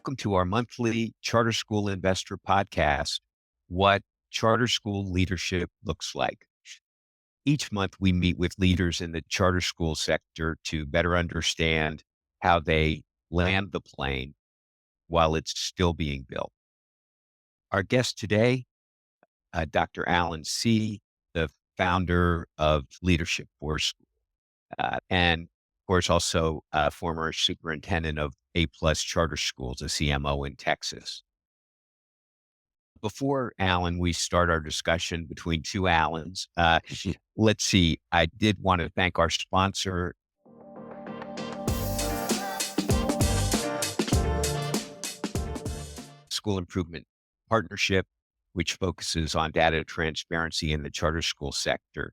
Welcome to our monthly Charter School Investor Podcast, What Charter School Leadership Looks Like. Each month, we meet with leaders in the charter school sector to better understand how they land the plane while it's still being built. Our guest today, Dr. Alan Seay, the founder of Leadership4School, and of course, also former superintendent of A+ charter schools, a CMO in Texas. Before Alan, we start our discussion between two Allens. Let's see. I did want to thank our sponsor, School Improvement Partnership, which focuses on data transparency in the charter school sector.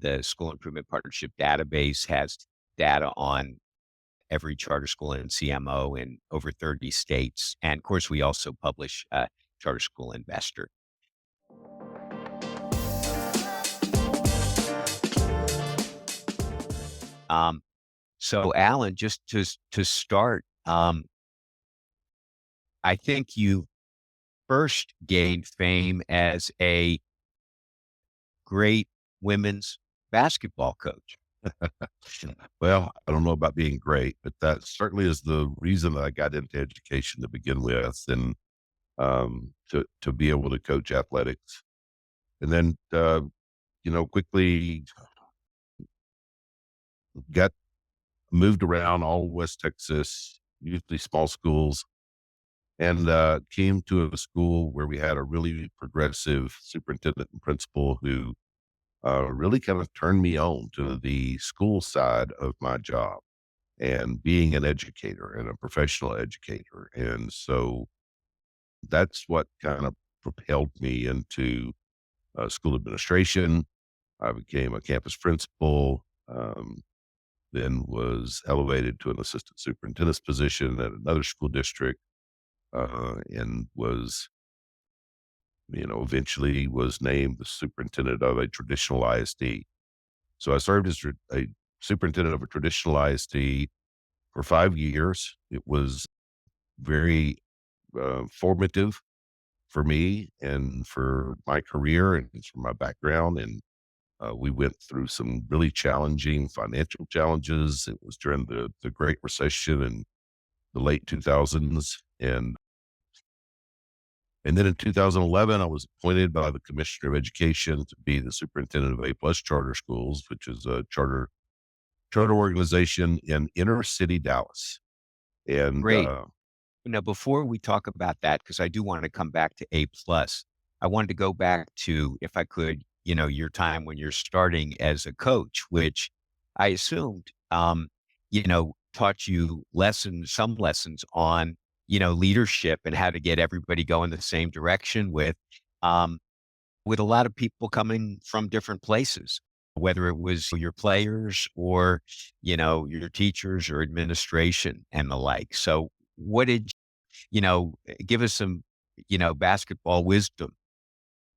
The School Improvement Partnership database has data on every charter school and CMO in over 30 states. And of course, we also publish Charter School Investor. So Alan, just to start, I think you first gained fame as a great women's basketball coach. Well, I don't know about being great, but that certainly is the reason that I got into education to begin with, and to be able to coach athletics, and then quickly got moved around all West Texas, usually small schools, and came to a school where we had a really progressive superintendent and principal who really kind of turned me on to the school side of my job and being an educator and a professional educator. And so that's what kind of propelled me into school administration. I became a campus principal, then was elevated to an assistant superintendent's position at another school district, and was, eventually was named the superintendent of a traditional ISD. So I served as a superintendent of a traditional ISD for 5 years. It was very formative for me and for my career and for my background. And we went through some really challenging financial challenges. It was during the Great Recession in the late 2000s. And then in 2011, I was appointed by the Commissioner of Education to be the superintendent of A+ charter schools, which is a charter organization in inner city Dallas. And Great. Now, before we talk about that, because I do want to come back to A+, I wanted to go back to, if I could, your time when you're starting as a coach, which I assumed, taught you some lessons on, leadership and how to get everybody going the same direction with a lot of people coming from different places, whether it was your players or, your teachers or administration and the like. So what did, give us some, basketball wisdom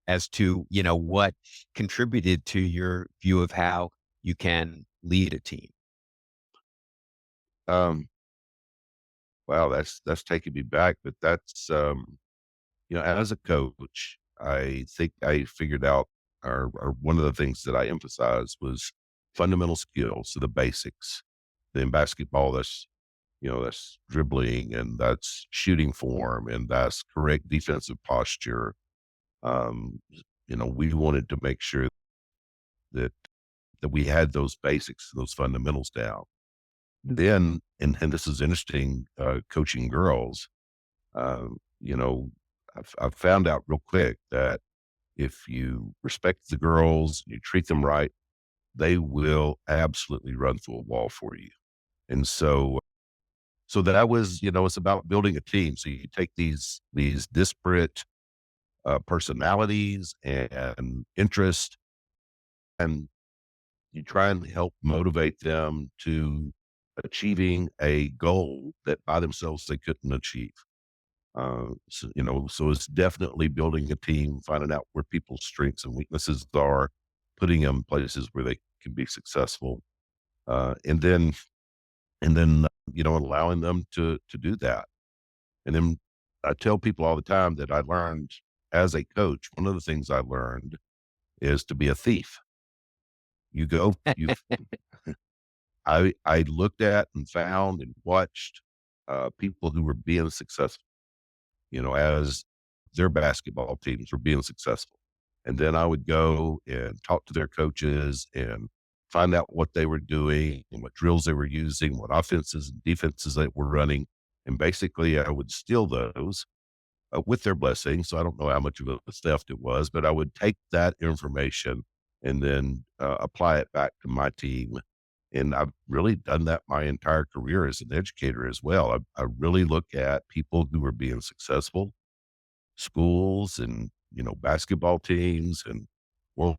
as to, what contributed to your view of how you can lead a team. um, wow, that's taking me back, but that's as a coach, I think I figured out, or one of the things that I emphasized was fundamental skills, so the basics. In basketball, that's dribbling, and that's shooting form, and that's correct defensive posture. Um, we wanted to make sure that we had those basics, those fundamentals down. Then, and this is interesting, coaching girls, uh, you know, I've found out real quick that if you respect the girls, you treat them right, they will absolutely run through a wall for you. And so that was, it's about building a team. So you take these disparate personalities and interests, and you try and help motivate them to achieving a goal that by themselves they couldn't achieve. So it's definitely building a team, finding out where people's strengths and weaknesses are, putting them places where they can be successful, and then allowing them to do that. And then I tell people all the time that I learned as a coach, one of the things I learned is to be a thief. You go, I looked at and found and watched people who were being successful, as their basketball teams were being successful. And then I would go and talk to their coaches and find out what they were doing and what drills they were using, what offenses and defenses they were running. And basically, I would steal those with their blessing. So I don't know how much of a theft it was, but I would take that information and then apply it back to my team. And I've really done that my entire career as an educator as well. I really look at people who are being successful, schools and, basketball teams and world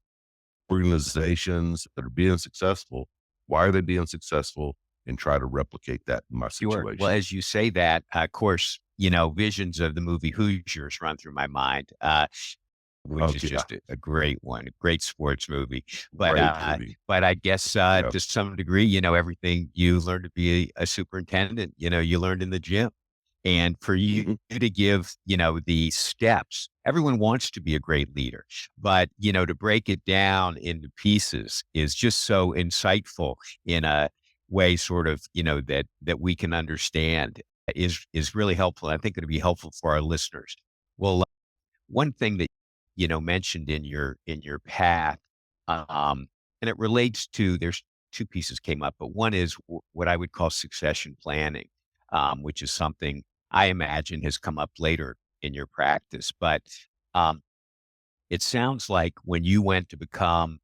organizations that are being successful. Why are they being successful? And try to replicate that in my Sure. Well, situation. as you say that, of course, visions of the movie Hoosiers run through my mind, which Oh, is yeah. just a great one, a great sports movie. But, Great uh, movie. but I guess, Yeah. to some degree, everything you learned to be a superintendent, you learned in the gym. And for you Hmm. to give, the steps, everyone wants to be a great leader, but, to break it down into pieces is just so insightful in a way sort of, that we can understand is really helpful. I think it'll be helpful for our listeners. Well, one thing that, mentioned in your path, um, and it relates to there's two pieces came up, but one is what I would call succession planning, which is something I imagine has come up later in your practice. But um, it sounds like when you went to become,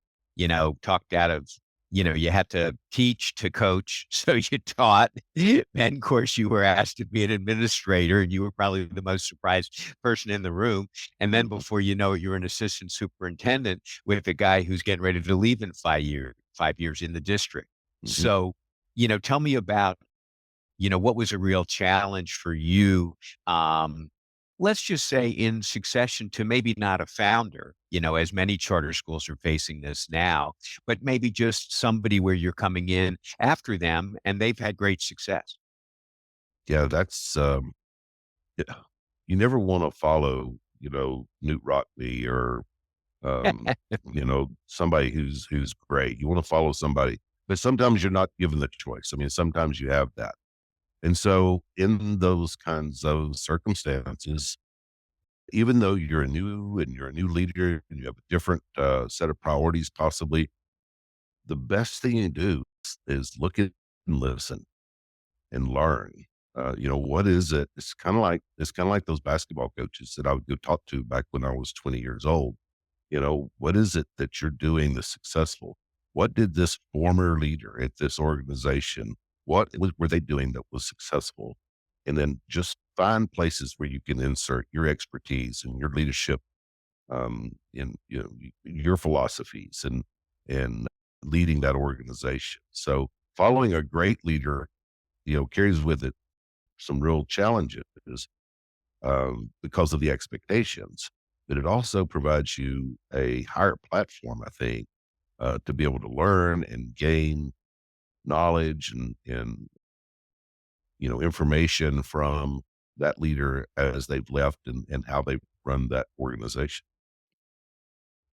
talked out of, you had to teach to coach. So you taught. And of course, you were asked to be an administrator, and you were probably the most surprised person in the room. And then Hmm. before you know it, you're an assistant superintendent with a guy who's getting ready to leave in 5 years in the district. Hmm. So, tell me about what was a real challenge for you? Um, let's just say in succession to maybe not a founder, as many charter schools are facing this now, but maybe just somebody where you're coming in after them and they've had great success. Yeah, that's yeah. You never want to follow, Newt Rockney or somebody who's great. You want to follow somebody, but sometimes you're not given the choice. I mean, sometimes you have that. And so in those kinds of circumstances, even though you're a new leader and you have a different set of priorities, possibly the best thing you do is look at and listen and learn. What is it? It's kind of like those basketball coaches that I would go talk to back when I was 20 years old. What is it that you're doing that's successful? What did this former leader at this organization, were they doing that was successful? And then just find places where you can insert your expertise and your leadership, in your philosophies and leading that organization. So following a great leader, carries with it some real challenges because of the expectations, but it also provides you a higher platform, I think, to be able to learn and gain knowledge and information from that leader as they've left and how they run that organization.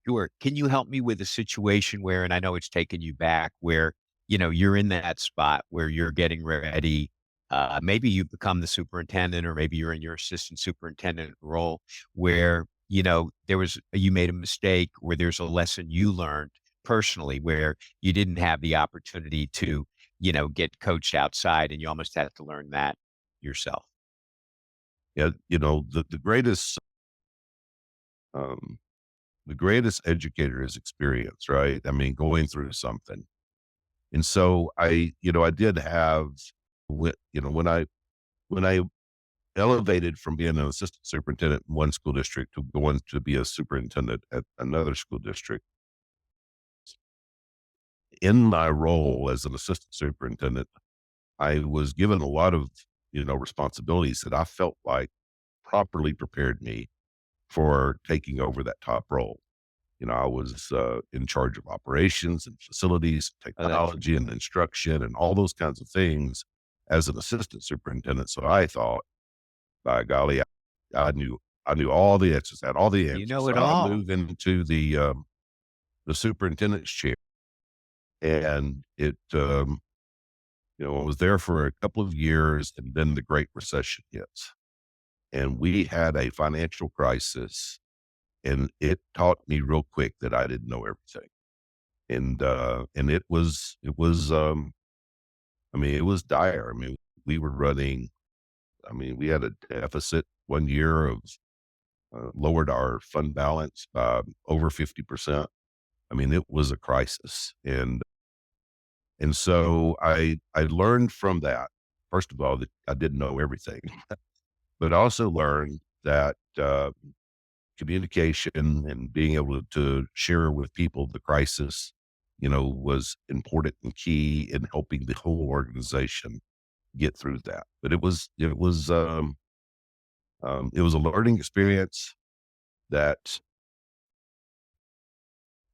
Sure. Can you help me with a situation where, and I know it's taken you back, where, you're in that spot where you're getting ready. Maybe you become the superintendent, or maybe you're in your assistant superintendent role where, you made a mistake, where there's a lesson you learned personally, where you didn't have the opportunity to, get coached outside and you almost had to learn that yourself. Yeah, um, the greatest educator is experience, right? I mean, going through something. And so I did have, when I elevated from being an assistant superintendent in one school district to going to be a superintendent at another school district. In my role as an assistant superintendent, I was given a lot of, responsibilities that I felt like properly prepared me for taking over that top role. I was in charge of operations and facilities, Oh, that's technology and instruction and all those kinds of things as an assistant superintendent. So I thought, by golly, I knew all the answers, had all the You answers. know So it I all. moved into the superintendent's chair, and I was there for a couple of years, and then the Great Recession hits, and we had a financial crisis, and it taught me real quick that I didn't know everything. And it was dire. I mean, we were running, we had a deficit one year of lowered our fund balance by over 50%. I mean, it was a crisis. And so I learned from that, first of all, that I didn't know everything, but I also learned that communication and being able to share with people the crisis, was important and key in helping the whole organization get through that. But it was a learning experience that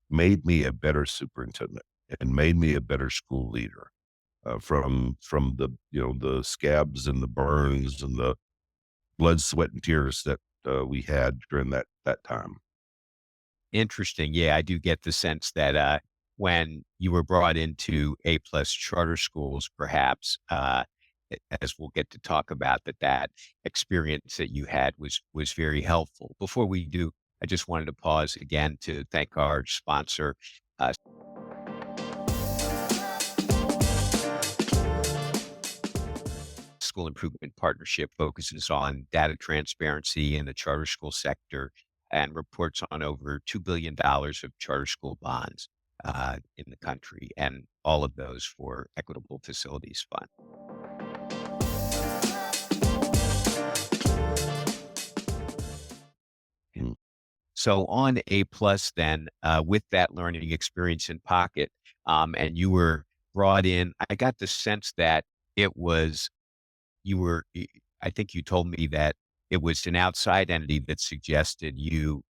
made me a better superintendent and made me a better school leader. From the scabs and the burns and the blood, sweat, and tears that we had during that time. Interesting. Yeah, I do get the sense that when you were brought into A plus charter schools, perhaps, as we'll get to talk about, that experience that you had was very helpful. Before we do, I just wanted to pause again to thank our sponsor, uh, School Improvement Partnership focuses on data transparency in the charter school sector and reports on over $2 billion of charter school bonds in the country, and all of those for Equitable Facilities Fund. Mm. So on A plus, then with that learning experience in pocket, and you were brought in, I got the sense that it was you were I think you told me that it was an outside entity that suggested you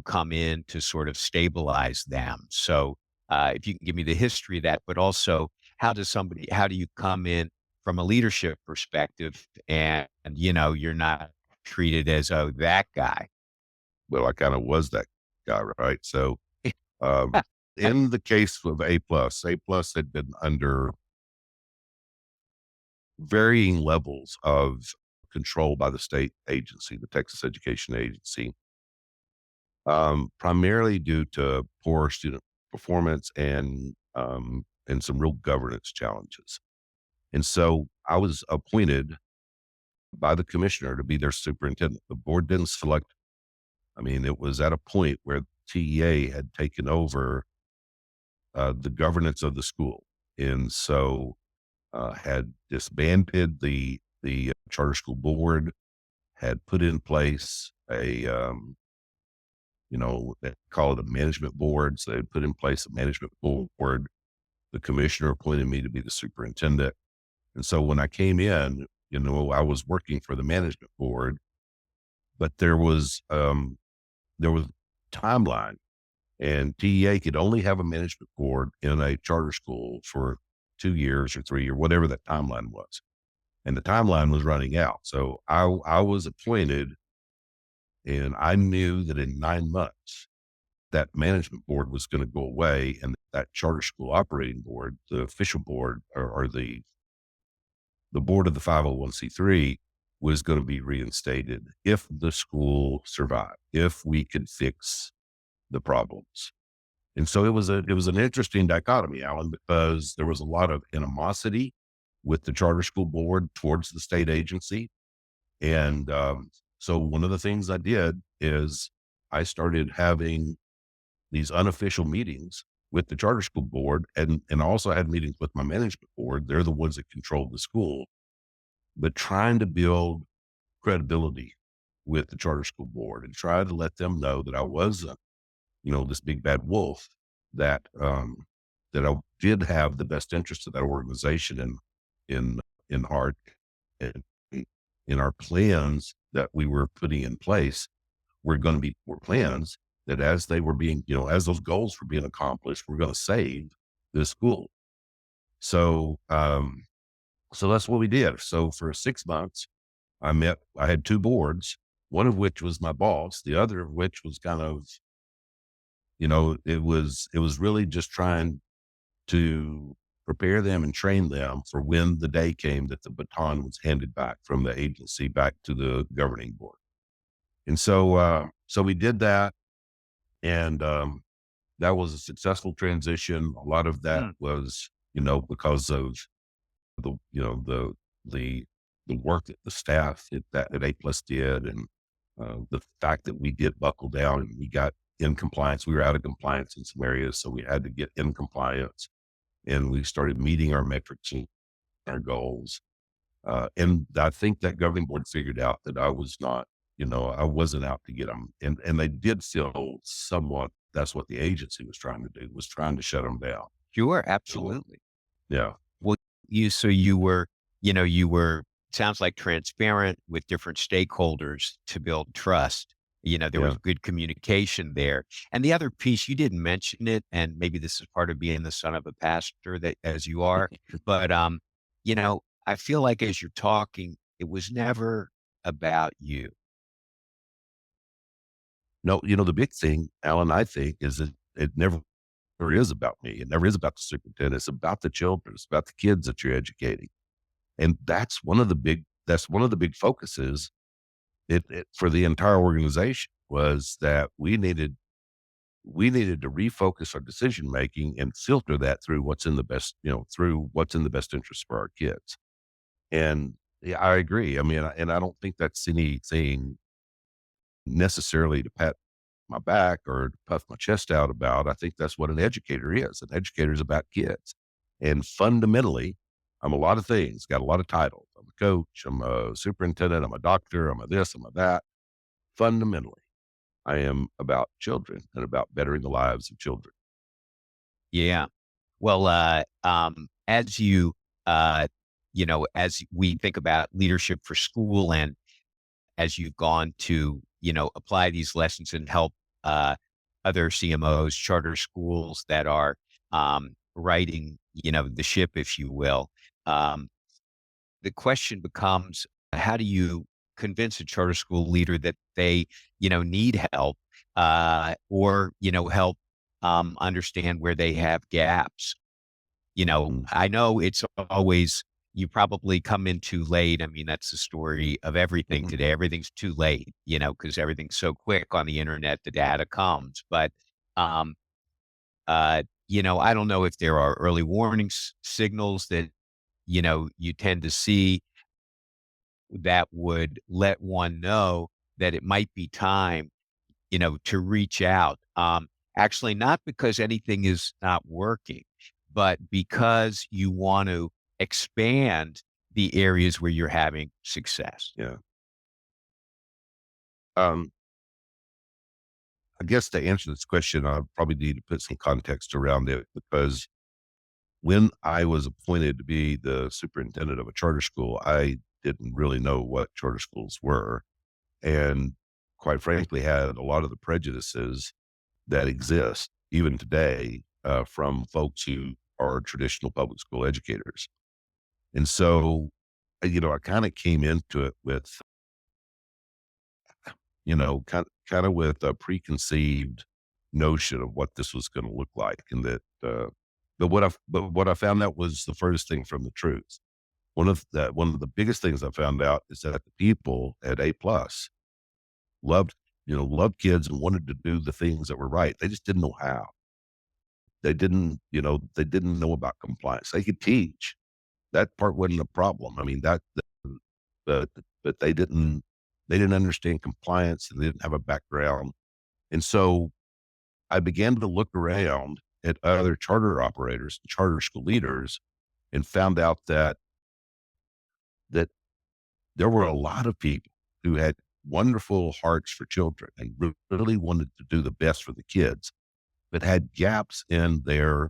come in to sort of stabilize them. So, if you can give me the history of that, but also how do you come in from a leadership perspective and you're not treated as, "Oh, that guy." Well, I kind of was that guy, right? So, um, in the case of A plus had been under varying levels of control by the state agency, the Texas Education Agency, primarily due to poor student performance and some real governance challenges. And so I was appointed by the commissioner to be their superintendent. The board didn't select. It was at a point where TEA had taken over the governance of the school, and so had disbanded the charter school board, had put in place they call it a management board. So they put in place a management board. The commissioner appointed me to be the superintendent. And so when I came in, I was working for the management board, but there was timeline, and TEA could only have a management board in a charter school for 2 years or 3 or whatever that timeline was. And the timeline was running out. So I was appointed, and I knew that in 9 months that management board was going to go away, and that charter school operating board, the official board, or the board of the 501(c)(3), was going to be reinstated if the school survived, if we could fix the problems. And so it was an interesting dichotomy, Alan, because there was a lot of animosity with the charter school board towards the state agency. And so one of the things I did is I started having these unofficial meetings with the charter school board, and I also had meetings with my management board. They're the ones that control the school, but trying to build credibility with the charter school board and try to let them know that I wasn't, this big bad wolf, that that I did have the best interest of that organization in in heart, and in our plans that we were putting in place were plans that, as they were being, as those goals were being accomplished, we're going to save this school. So, so that's what we did. So for 6 months, I had 2 boards, one of which was my boss, the other of which was kind of, it was really just trying to prepare them and train them for when the day came that the baton was handed back from the agency back to the governing board. And so we did that, and, that was a successful transition. A lot of that Mm, was, because of the the the work that the staff at A Plus did, and the fact that we did buckle down and we got in compliance. We were out of compliance in some areas, so we had to get in compliance, and we started meeting our metrics and our goals. And I think that governing board figured out that I wasn't out to get them, and they did feel somewhat that's what the agency was trying to do, was trying to shut them down. sure, So absolutely. yeah, Well, you were, you were, sounds like transparent with different stakeholders to build trust. There yeah. was good communication there. And the other piece, you didn't mention it, and maybe this is part of being the son of a pastor that as you are, but I feel like as you're talking, it was never about you. No, the big thing, Alan, I think, is that it never is about me. It never is about the superintendent. It's about the children. It's about the kids that you're educating. And that's one of the big focuses for the entire organization, was that we needed to refocus our decision making and filter that through what's in the best interest for our kids. And yeah, I agree. I mean, and I don't think that's anything necessarily to pat my back or puff my chest out about. I think that's what an educator is. An educator is about kids. And fundamentally, I'm a lot of things, got a lot of titles. I'm a coach, I'm a superintendent, I'm a doctor, I'm a this, I'm a that. Fundamentally, I am about children and about bettering the lives of children. Yeah. Well, as we think about leadership for school, and as you've gone to, apply these lessons and help other CMOs, charter schools that are riding, the ship, if you will. Um, the question becomes, how do you convince a charter school leader that they, need help, or, help understand where they have gaps? Mhm, I know it's always, you probably come in too late. I mean, that's the story of everything mhm, today. Everything's too late, because everything's so quick on the internet, the data comes. But, um, I don't know if there are early warning signals that, you tend to see that would let one know that it might be time, to reach out. Actually, not because anything is not working, but because you want to expand the areas where you're having success. yeah. Um, I guess to answer this question, I probably need to put some context around it, because when I was appointed to be the superintendent of a charter school, I didn't really know what charter schools were, and quite frankly, had a lot of the prejudices that exist even today, from folks who are traditional public school educators. And so, I kind of came into it with, kind of with a preconceived notion of what this was going to look like, and that, but what I found out was the furthest thing from the truth. One of the biggest things I found out is that the people at A Plus loved, loved kids and wanted to do the things that were right. They just didn't know how. They didn't know about compliance. They could teach. That part wasn't a problem. I mean, but but they didn't understand compliance, and they didn't have a background. And so I began to look around at other charter operators, charter school leaders, and found out that there were a lot of people who had wonderful hearts for children and really wanted to do the best for the kids, but had gaps in their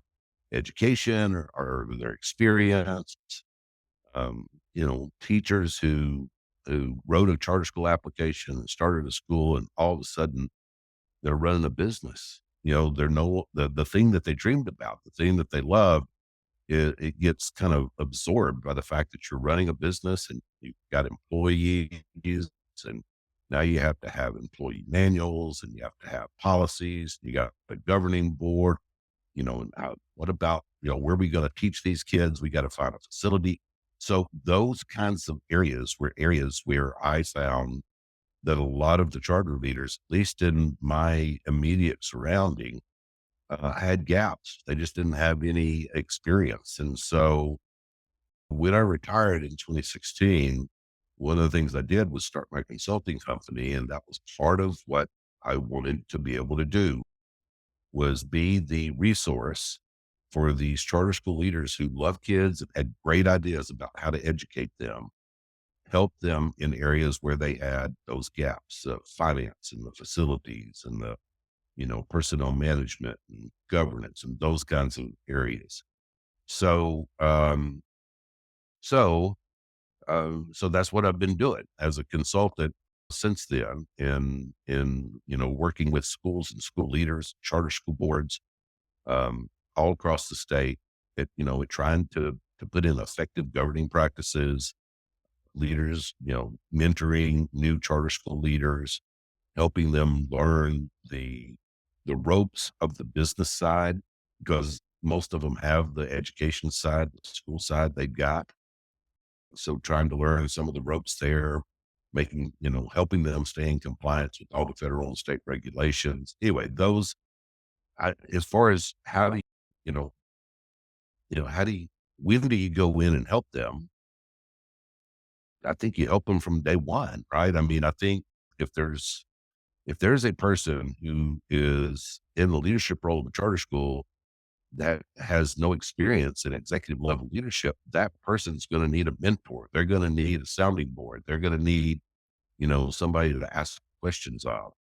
education or their experience. Teachers who wrote a charter school application and started a school, and all of a sudden they're running a business. They're no the thing that they dreamed about, the thing that they loved it gets kind of absorbed by the fact that you're running a business and you've got employees, and now you have to have employee manuals and you have to have policies. You got a governing board, and what about, where are we going to teach these kids? We got to find a facility. So those kinds of areas were areas where I found that a lot of the charter leaders, at least in my immediate surrounding, had gaps. They just didn't have any experience. And so when I retired in 2016, one of the things I did was start my consulting company. And that was part of what I wanted to be able to do, was be the resource for these charter school leaders who love kids and had great ideas about how to educate them, help them in areas where they had those gaps of finance and the facilities and the, personnel management and governance and those kinds of areas. So, so, so that's what I've been doing as a consultant since then in working with schools and school leaders, charter school boards, all across the state at trying to put in effective governing practices, leaders, mentoring new charter school leaders, helping them learn the ropes of the business side, because most of them have the education side, the school side they've got. So trying to learn some of the ropes there, helping them stay in compliance with all the federal and state regulations. Anyway, as far as how do you know, how do you, when do you go in and help them? I think you help them from day one, right? I mean, I think if there's if there's a person who is in the leadership role of a charter school that has no experience in executive level leadership, that person's going to need a mentor. They're going to need a sounding board. They're going to need, somebody to ask questions of.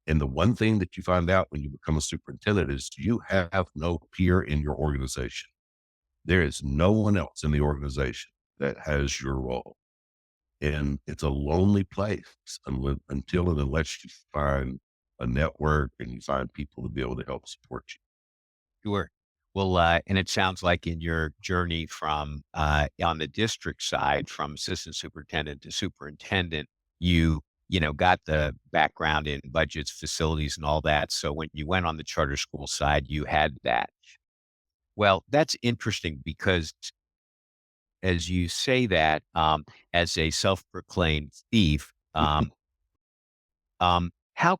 And the one thing that you find out when you become a superintendent is you have no peer in your organization. There is no one else in the organization that has your role. And it's a lonely place until and unless you find a network and you find people to be able to help support you. Sure. Well, and it sounds like in your journey from on the district side, from assistant superintendent to superintendent, got the background in budgets, facilities, and all that. So when you went on the charter school side, you had that. Well, that's interesting because as you say that, as a self-proclaimed thief, how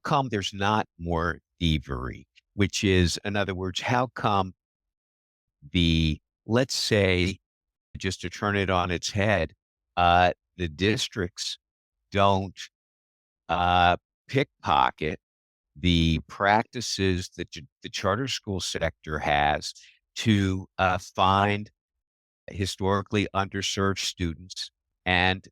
come there's not more thievery? Which is, in other words, how come let's say, just to turn it on its head, the districts don't pickpocket the practices that the charter school sector has to find historically underserved students and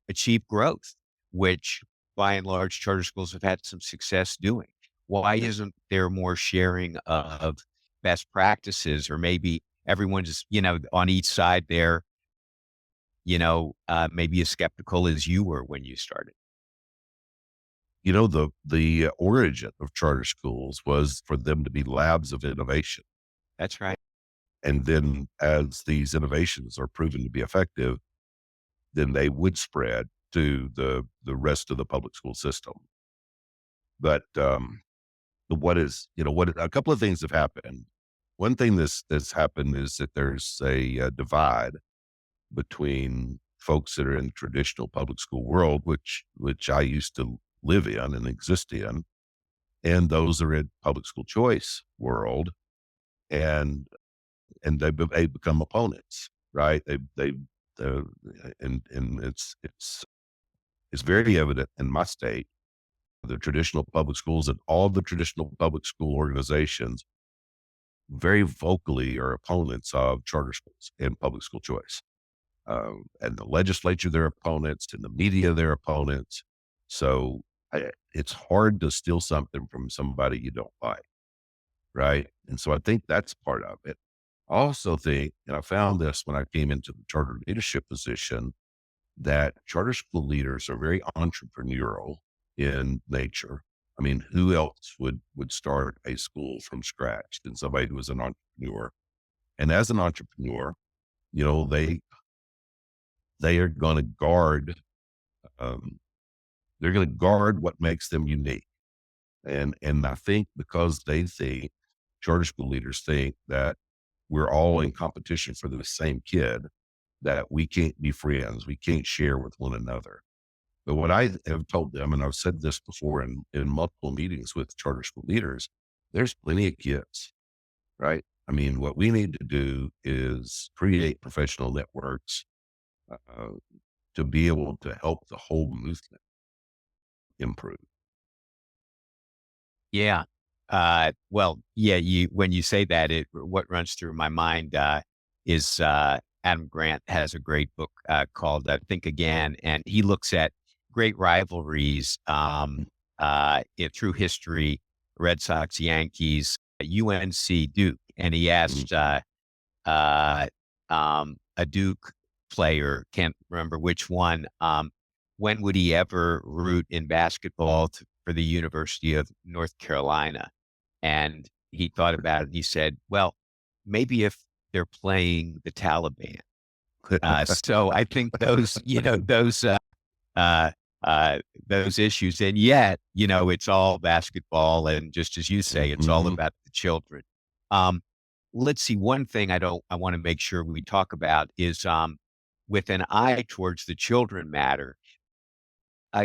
achieve growth, which by and large charter schools have had some success doing. Why isn't there more sharing of best practices, or maybe everyone's, on each side there, maybe as skeptical as you were when you started? The origin of charter schools was for them to be labs of innovation. That's right. And then as these innovations are proven to be effective, then they would spread to the rest of the public school system. But what is, what a couple of things have happened. One thing that's happened is that there's a divide between folks that are in the traditional public school world, which I used to live in and exist in, and those are in public school choice world, and they become opponents, right? Uh, and it's very evident in my state, the traditional public schools and all the traditional public school organizations very vocally are opponents of charter schools and public school choice. And the legislature, they're opponents, and the media, they're opponents. So it's hard to steal something from somebody you don't like, right? And so I think that's part of it. I also think, and I found this when I came into the charter leadership position, that charter school leaders are very entrepreneurial in nature. I mean, who else would start a school from scratch than somebody who is an entrepreneur? And as an entrepreneur, you know, they are going to guard, um, they're going to guard what makes them unique. And I think because they think, charter school leaders think that we're all in competition for the same kid, that we can't be friends, we can't share with one another. But what I have told them, and I've said this before in multiple meetings with charter school leaders, there's plenty of kids, right? I mean, what we need to do is create professional networks uh, to be able to help the whole movement improve. Yeah. Well, yeah, when you say that, what runs through my mind, is, Adam Grant has a great book, called, Think Again, and he looks at great rivalries, through history, Red Sox, Yankees, UNC, Duke, and he Mhm. asked, uh, a Duke player, can't remember which one, when would he ever root in basketball for the University of North Carolina? And he thought about it. And he said, well, maybe if they're playing the Taliban. So I think those, uh, those issues, and yet, it's all basketball. And just as you say, it's all Mhm. about the children. Um, let's see. One thing I want to make sure we talk about is, with an eye towards the children matter.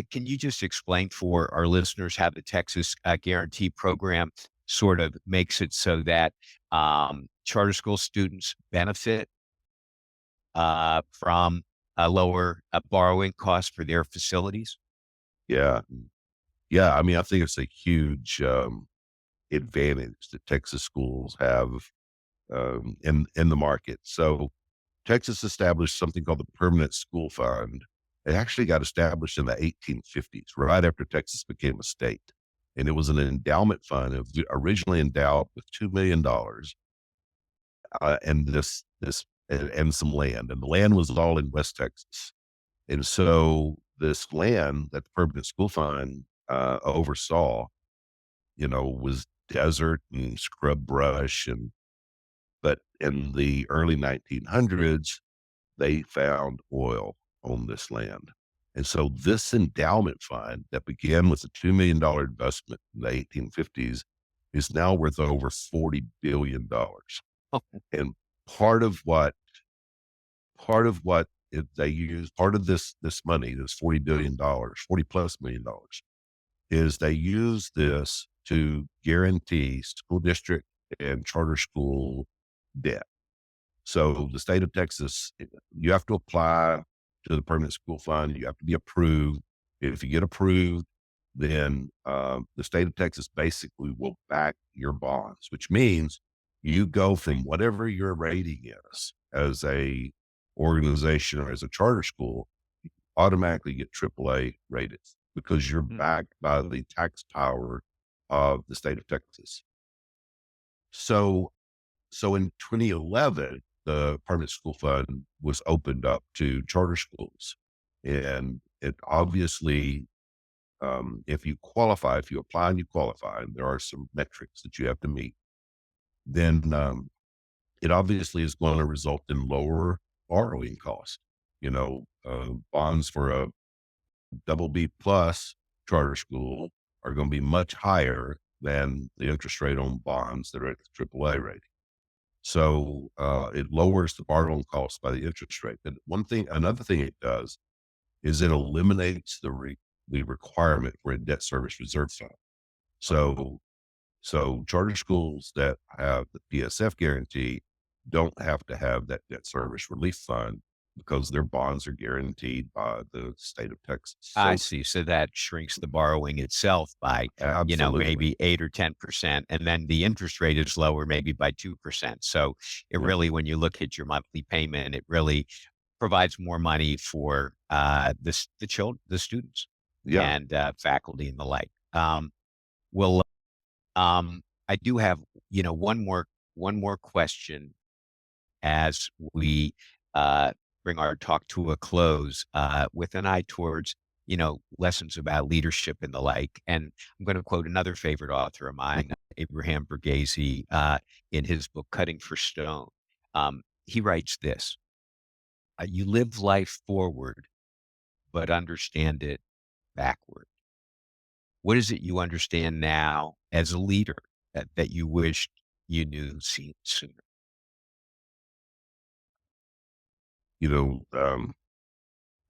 Can you just explain for our listeners how the Texas Guarantee Program sort of makes it so that, charter school students benefit, from a lower borrowing cost for their facilities? Yeah. Yeah. I mean, I think it's a huge advantage that Texas schools have in the market. So Texas established something called the Permanent School Fund. It actually got established in the 1850s, right after Texas became a state. And it was an endowment fund. It was originally endowed with $2 million, and and some land. And the land was all in West Texas. And so this land that the Permanent School Fund oversaw, you know, was desert and scrub brush. And but in the early 1900s, they found oil on this land. And so this endowment fund that began with a $2 million investment in the 1850s is now worth over $40 billion. And part of what they use, part of this money, this $40 billion, 40 plus $1 million, is they use this to guarantee school district and charter school debt. So the state of Texas, you have to apply to the permanent school fund. You have to be approved. If you get approved, then the state of Texas basically will back your bonds, which means you go from whatever your rating is as a organization or as a charter school, automatically get AAA rated because you're Mm. backed by the tax power of the state of Texas. So so in 2011, the permanent school fund was opened up to charter schools. And it obviously, if you qualify, if you apply and you qualify, and there are some metrics that you have to meet, then it obviously is going to result in lower borrowing costs. You know, bonds for a double B plus charter school are going to be much higher than the interest rate on bonds that are at the AAA rating. So, it lowers the borrowing cost by the interest rate. But another thing it does is it eliminates the requirement for a debt service reserve fund. So, so charter schools that have the PSF guarantee don't have to have that debt service relief fund because their bonds are guaranteed by the state of Texas. I So, see. So that shrinks the borrowing itself by, absolutely. maybe 8 or 10%. And then the interest rate is lower, maybe by 2%. So it Yeah. really, when you look at your monthly payment, it really provides more money for, the children, the students, Yeah. and, faculty and the like. Well, I do have, one more question as we, uh, bring our talk to a close, with an eye towards, lessons about leadership and the like. And I'm going to quote another favorite author of mine, Abraham Verghese, in his book, Cutting for Stone. He writes this, you live life forward, but understand it backward. What is it you understand now as a leader that you wished you knew sooner? You know,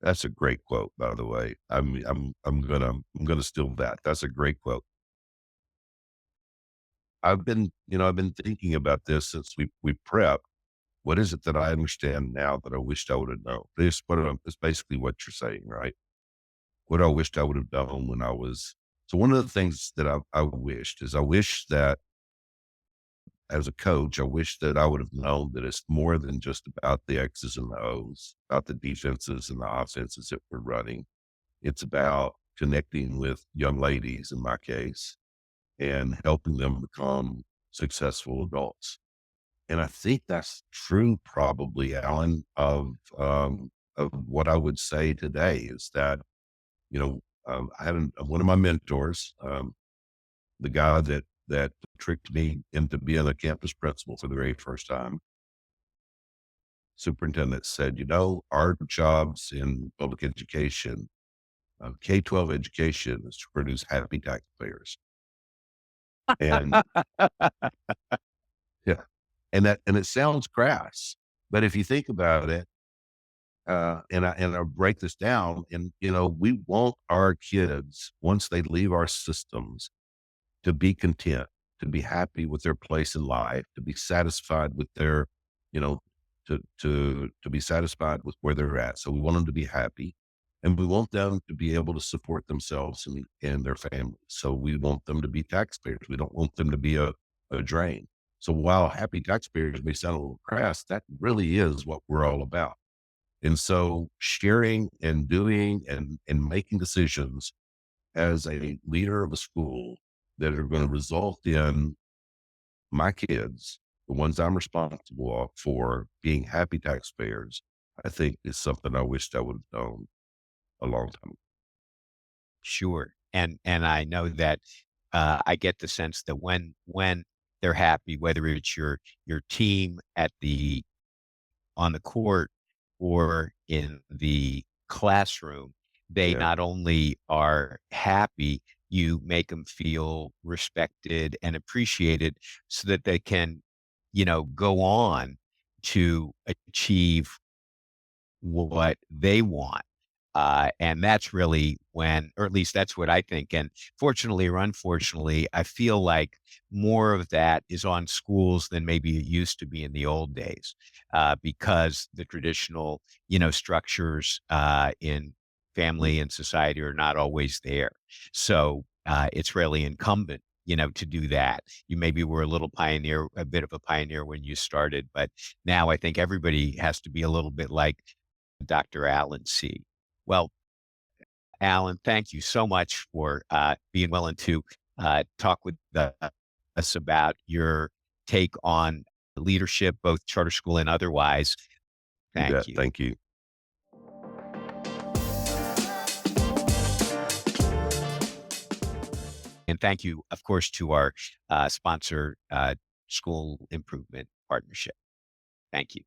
that's a great quote, by the way. I'm gonna steal that. That's a great quote. I've been thinking about this since we prep. What is it that I understand now that I wished I would have known? It's basically what you're saying, right? What I wished I would have done when I was. So one of the things that I wished is I wish that as a coach, I wish that I would have known that it's more than just about the X's and the O's, about the defenses and the offenses that we're running. It's about connecting with young ladies, in my case, and helping them become successful adults. And I think that's true, probably, Alan, of what I would say today is that, I had one of my mentors, the guy that tricked me into being a campus principal for the very first time. Superintendent said, our jobs in public education, K-12 education, is to produce happy taxpayers. And yeah, and it sounds crass, but if you think about it, and I break this down, and we want our kids once they leave our systems to be content, to be happy with their place in life, to be satisfied with their, you know, to be satisfied with where they're at. So we want them to be happy, and we want them to be able to support themselves and their families. So we want them to be taxpayers. We don't want them to be a drain. So while happy taxpayers may sound a little crass, that really is what we're all about. And so sharing and doing and making decisions as a leader of a school that are going to result in my kids, the ones I'm responsible for, being happy taxpayers, I think is something I wished I would have known a long time ago. Sure. And I know that I get the sense that when they're happy, whether it's your team at the on the court or in the classroom, they Yeah. not only are happy, you make them feel respected and appreciated so that they can, go on to achieve what they want. And that's really when, or at least that's what I think. And fortunately or unfortunately, I feel like more of that is on schools than maybe it used to be in the old days, because the traditional, structures in Mm. family and society are not always there. So it's really incumbent, to do that. You maybe were a bit of a pioneer when you started, but now I think everybody has to be a little bit like Dr. Alan C. Well, Alan, thank you so much for being willing to talk with us about your take on leadership, both charter school and otherwise. You Thank bet. you. Thank you. And thank you, of course, to our sponsor, School Improvement Partnership. Thank you.